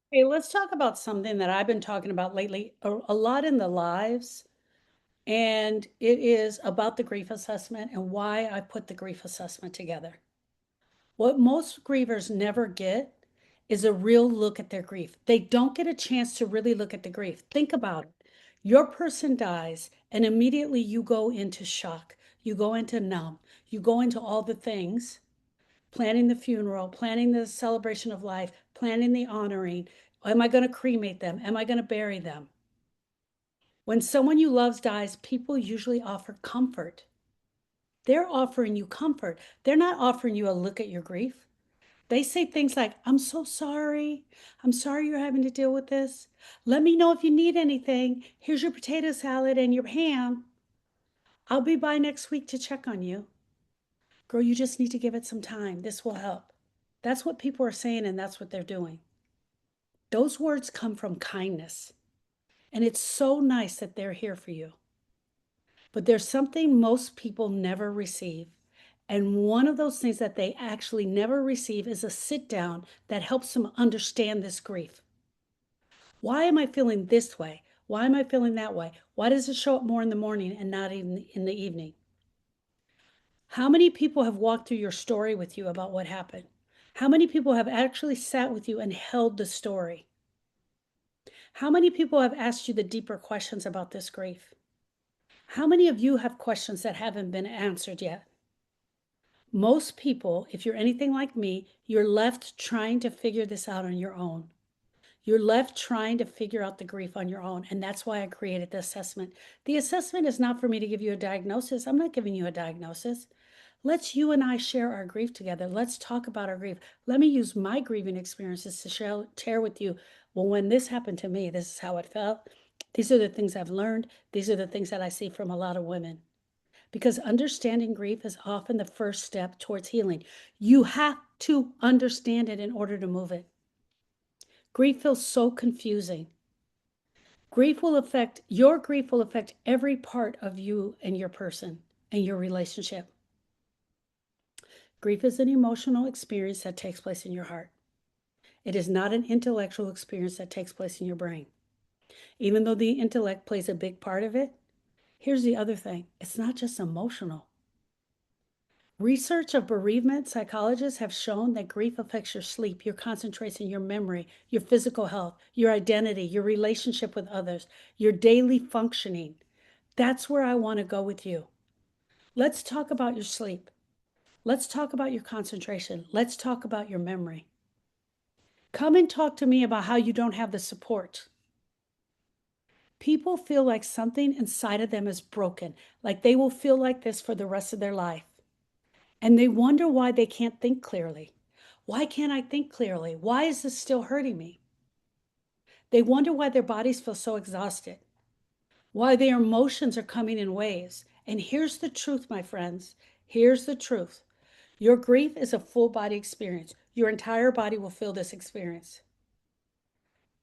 Hey, let's talk about something that I've been talking about lately a lot in the lives, and it is about the grief assessment and why I put the grief assessment together. What most grievers never get is a real look at their grief. They don't get a chance to really look at the grief. Think about it. Your person dies, and immediately you go into shock. You go into numb. You go into all the things, planning the funeral, planning the celebration of life, planning the honoring. Am I going to cremate them? Am I going to bury them? When someone you love dies, people usually offer comfort. They're offering you comfort. They're not offering you a look at your grief. They say things like, I'm so sorry. I'm sorry you're having to deal with this. Let me know if you need anything. Here's your potato salad and your ham. I'll be by next week to check on you. Girl, you just need to give it some time. This will help. That's what people are saying, and that's what they're doing. Those words come from kindness. And it's so nice that they're here for you. But there's something most people never receive. And one of those things that they actually never receive is a sit down that helps them understand this grief. Why am I feeling this way? Why am I feeling that way? Why does it show up more in the morning and not in the evening? How many people have walked through your story with you about what happened? How many people have actually sat with you and held the story? How many people have asked you the deeper questions about this grief? How many of you have questions that haven't been answered yet? Most people, if you're anything like me, you're left trying to figure this out on your own. You're left trying to figure out the grief on your own. And that's why I created the assessment. The assessment is not for me to give you a diagnosis. I'm not giving you a diagnosis. Let's you and I share our grief together. Let's talk about our grief. Let me use my grieving experiences to share with you. Well, when this happened to me, this is how it felt. These are the things I've learned. These are the things that I see from a lot of women. Because understanding grief is often the first step towards healing. You have to understand it in order to move it. Grief feels so confusing. Your grief will affect every part of you and your person and your relationship. Grief is an emotional experience that takes place in your heart. It is not an intellectual experience that takes place in your brain. Even though the intellect plays a big part of it, here's the other thing. It's not just emotional. Research of bereavement psychologists have shown that grief affects your sleep, your concentration, your memory, your physical health, your identity, your relationship with others, your daily functioning. That's where I want to go with you. Let's talk about your sleep. Let's talk about your concentration. Let's talk about your memory. Come and talk to me about how you don't have the support. People feel like something inside of them is broken, like they will feel like this for the rest of their life. And they wonder why they can't think clearly. Why can't I think clearly? Why is this still hurting me? They wonder why their bodies feel so exhausted, why their emotions are coming in waves. And here's the truth, my friends. Here's the truth. Your grief is a full body experience. Your entire body will feel this experience.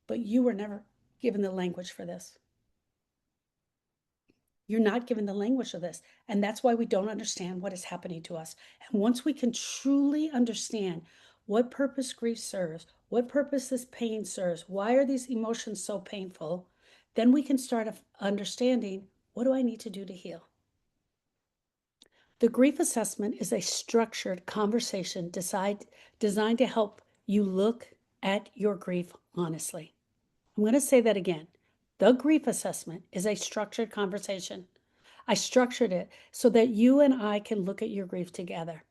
But you were never given the language for this. You're not given the language of this. And that's why we don't understand what is happening to us. And once we can truly understand what purpose grief serves, what purpose this pain serves, why are these emotions so painful, then we can start understanding, what do I need to do to heal? The grief assessment is a structured conversation designed to help you look at your grief honestly. I'm going to say that again. The grief assessment is a structured conversation. I structured it so that you and I can look at your grief together.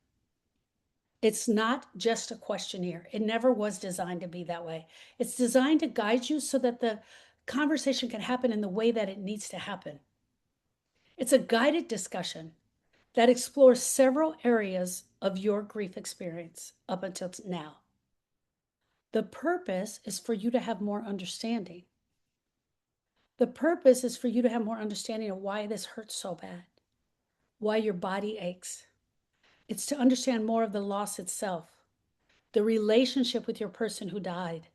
It's not just a questionnaire. It never was designed to be that way. It's designed to guide you so that the conversation can happen in the way that it needs to happen. It's a guided discussion that explores several areas of your grief experience up until now. The purpose is for you to have more understanding. The purpose is for you to have more understanding of why this hurts so bad, why your body aches. It's to understand more of the loss itself, the relationship with your person who died.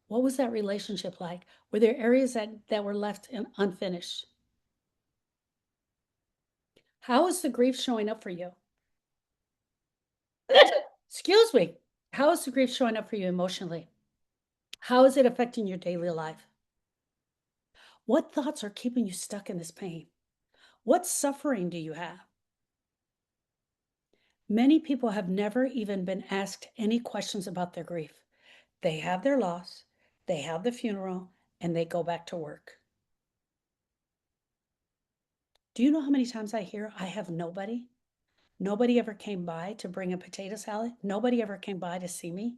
What was that relationship like? Were there areas that were left unfinished? How is the grief showing up for you? Excuse me. How is the grief showing up for you emotionally? How is it affecting your daily life? What thoughts are keeping you stuck in this pain? What suffering do you have? Many people have never even been asked any questions about their grief. They have their loss, they have the funeral, and they go back to work. Do you know how many times I hear I have nobody? Nobody ever came by to bring a potato salad. Nobody ever came by to see me.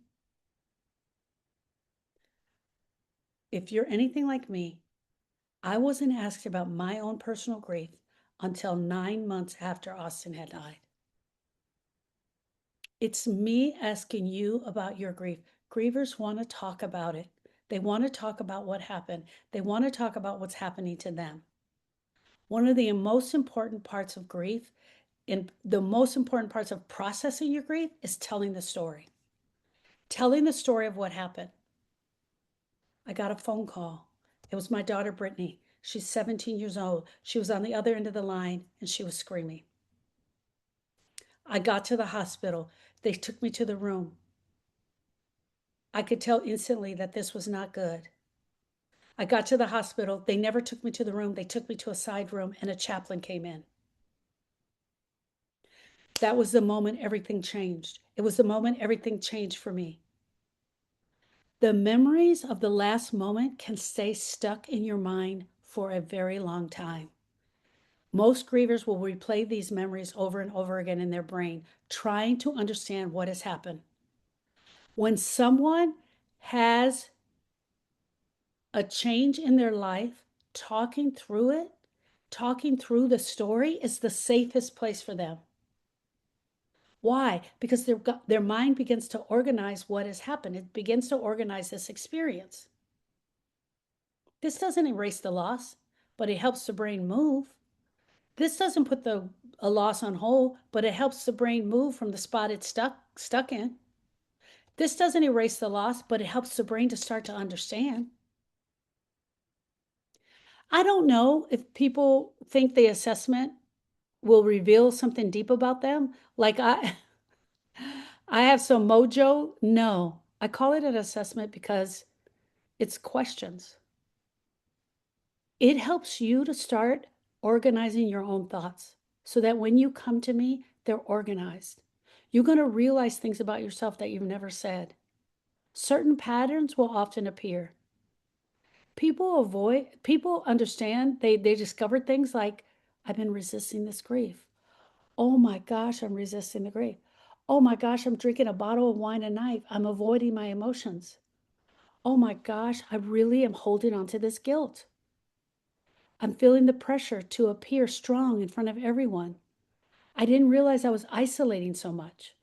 If you're anything like me, I wasn't asked about my own personal grief until 9 months after Austin had died. It's me asking you about your grief. Grievers want to talk about it. They want to talk about what happened. They want to talk about what's happening to them. One of the most important parts of grief, and the most important parts of processing your grief, is telling the story. Telling the story of what happened. I got a phone call. It was my daughter, Brittany. She's 17 years old. She was on the other end of the line and she was screaming. I got to the hospital. They took me to the room. I could tell instantly that this was not good. I got to the hospital. They never took me to the room. They took me to a side room and a chaplain came in. That was the moment everything changed. It was the moment everything changed for me. The memories of the last moment can stay stuck in your mind for a very long time. Most grievers will replay these memories over and over again in their brain, trying to understand what has happened. When someone has a change in their life, talking through it, talking through the story is the safest place for them. Why? Because their mind begins to organize what has happened. It begins to organize this experience. This doesn't erase the loss, but it helps the brain move. This doesn't put a loss on hold, but it helps the brain move from the spot it's stuck in. This doesn't erase the loss, but it helps the brain to start to understand. I don't know if people think the assessment will reveal something deep about them. Like I have some mojo. No, I call it an assessment because it's questions. It helps you to start organizing your own thoughts so that when you come to me, they're organized. You're going to realize things about yourself that you've never said. Certain patterns will often appear. People understand, they discover things like, I've been resisting this grief. Oh my gosh, I'm resisting the grief. Oh my gosh, I'm drinking a bottle of wine a night. I'm avoiding my emotions. Oh my gosh, I really am holding on to this guilt. I'm feeling the pressure to appear strong in front of everyone. I didn't realize I was isolating so much.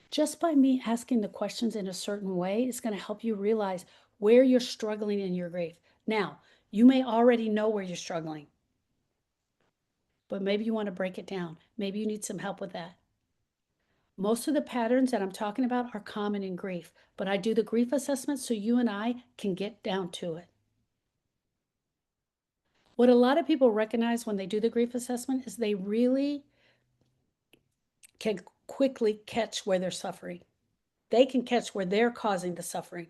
Just by me asking the questions in a certain way is going to help you realize where you're struggling in your grief. Now, you may already know where you're struggling, but maybe you want to break it down. Maybe you need some help with that. Most of the patterns that I'm talking about are common in grief, but I do the grief assessment so you and I can get down to it. What a lot of people recognize when they do the grief assessment is they really can quickly catch where they're suffering. They can catch where they're causing the suffering.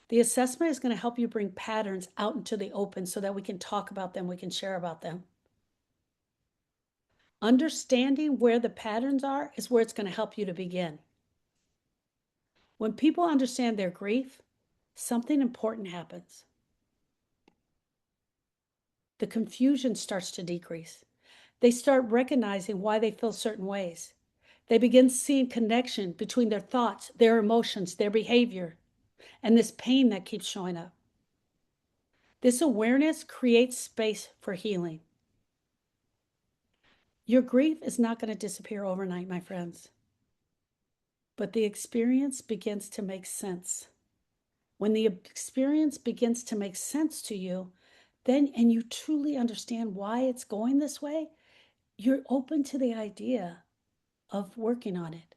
The assessment is going to help you bring patterns out into the open so that we can talk about them, we can share about them. Understanding where the patterns are is where it's going to help you to begin. When people understand their grief, something important happens. The confusion starts to decrease. They start recognizing why they feel certain ways. They begin seeing connection between their thoughts, their emotions, their behavior, and this pain that keeps showing up. This awareness creates space for healing. Your grief is not going to disappear overnight, my friends, but the experience begins to make sense. When the experience begins to make sense to you, then, and you truly understand why it's going this way, you're open to the idea of working on it.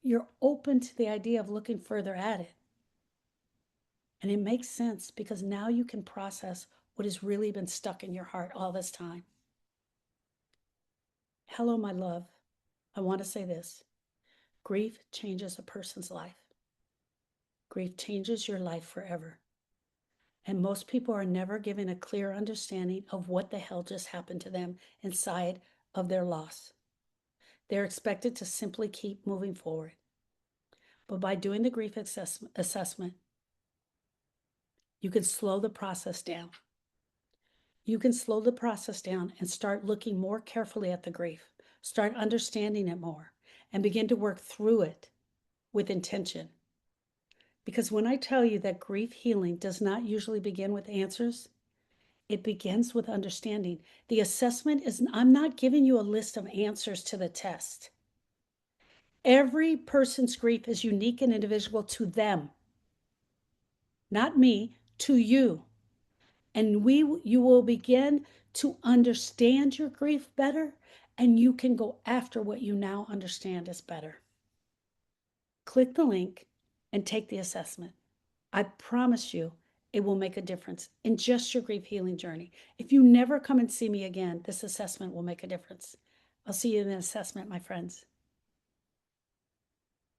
You're open to the idea of looking further at it. And it makes sense because now you can process what has really been stuck in your heart all this time. Hello, my love. I want to say this. Grief changes a person's life. Grief changes your life forever. And most people are never given a clear understanding of what the hell just happened to them inside of their loss. They're expected to simply keep moving forward. But by doing the grief assessment, you can slow the process down. You can slow the process down and start looking more carefully at the grief, start understanding it more, and begin to work through it with intention. Because when I tell you that grief healing does not usually begin with answers, it begins with understanding. The assessment is, I'm not giving you a list of answers to the test. Every person's grief is unique and individual to them, not me, to you. And you will begin to understand your grief better, and you can go after what you now understand is better. Click the link and take the assessment. I promise you it will make a difference in just your grief healing journey. If you never come and see me again, this assessment will make a difference. I'll see you in the assessment, my friends.